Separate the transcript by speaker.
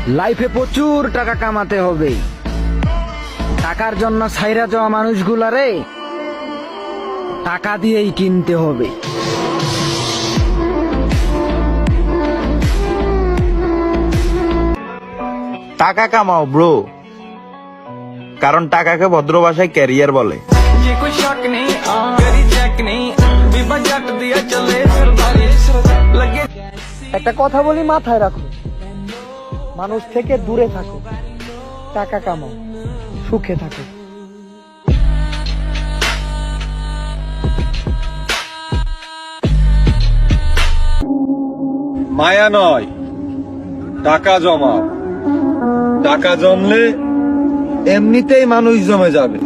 Speaker 1: লাইফে প্রচুর টাকা কামাতে হবে। টাকার জন্য ছাইরা যাওয়া মানুষগুলারে টাকা দিয়েই কিনতে হবে।
Speaker 2: টাকা কামাও ব্রো, কারণ টাকাকে ভদ্র ভাষায় ক্যারিয়ার বলে।
Speaker 3: ये कोई शक नहीं करी चेक नहीं बीबा जट दिया चले सरदारी लगे।
Speaker 4: একটা কথা বলি, মাথায় রাখো, মানুষ থেকে দূরে থাকো, টাকা কামাও, সুখে থাকো।
Speaker 5: মায়া নয়, টাকা জমাও। টাকা জমলে এমনিতেই মানুষ জমে যাবে।